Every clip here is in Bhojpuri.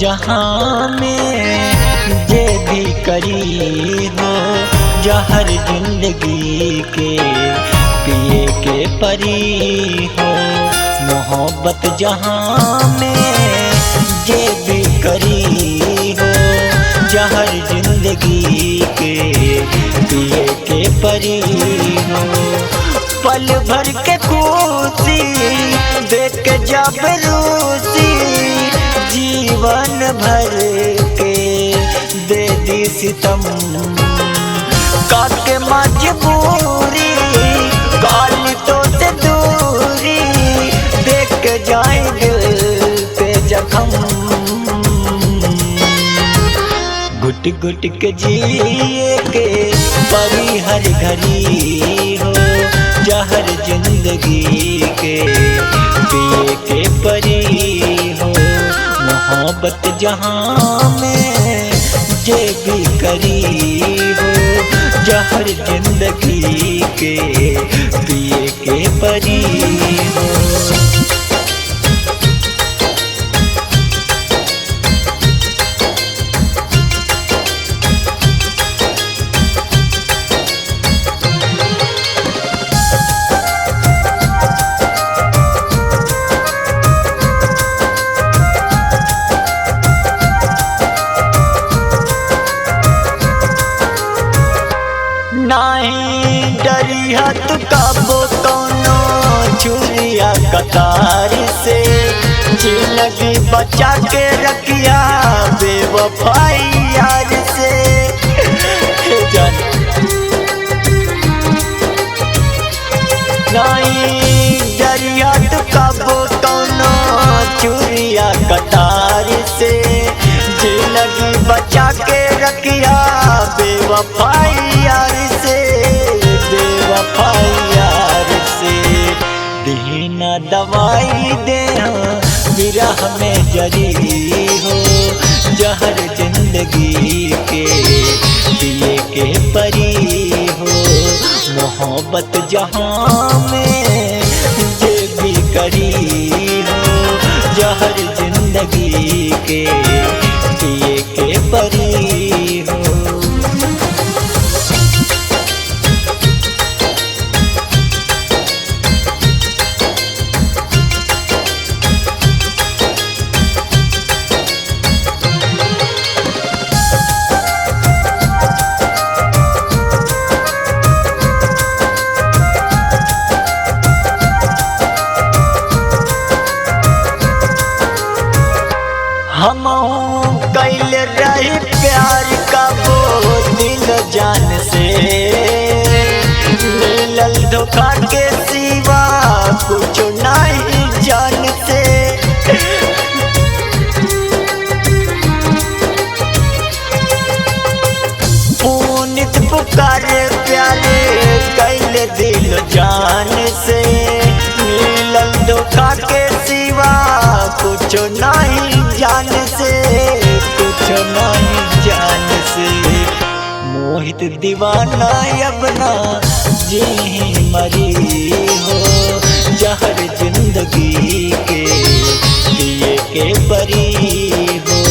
जहाँ में जे भी करी हो जहर जिंदगी के पिए के परी हो। मोहब्बत जहाँ में जे भी करी हो जहर जिंदगी के पिए के परी हो। पल भर के खुशी देख के जब रूसी जीवन भर के दे दी सितम काके मजबूरी काली तो से दूरी देख के जाए दिल पे जख्म। घुट घुट के जिए के परी हर घड़ी हो जहर जिंदगी के पिए के परी हो। मोहब्बत जहाँ में जे भी करी हो जहर जिंदगी के पिए के परी हो। नहीं डरिया तू काबो कोनो छुरिया कतार से जिंदगी बचा के रखिया बेवफाई यार से। नहीं डरिया तू काबो कोनो छुरिया कतार से जिंदगी बचा के रखिया बेवफाई यार से। बेवफाई यार से दीना दवाई दे विरह में जरी हो जहर जिंदगी के पिए के परी हो। मोहब्बत जहाँ में जे भी करी हो जहर जिंदगी के पिए के परी हो। हम कैल रहे प्यार का वो दिल जान से मिलल धोखा के सिवा कुछ नहीं जान से। पुनित पुकारे प्यारे कैल दिल जान से मिलल धोखा के सिवा कुछ नहीं जान से कुछ नहीं जान से। मोहित दीवाना अपना जी मरी हो जहर जिंदगी के पिए के परी हो।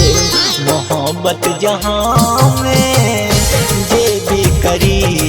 मोहब्बत जहाँ में जे भी करी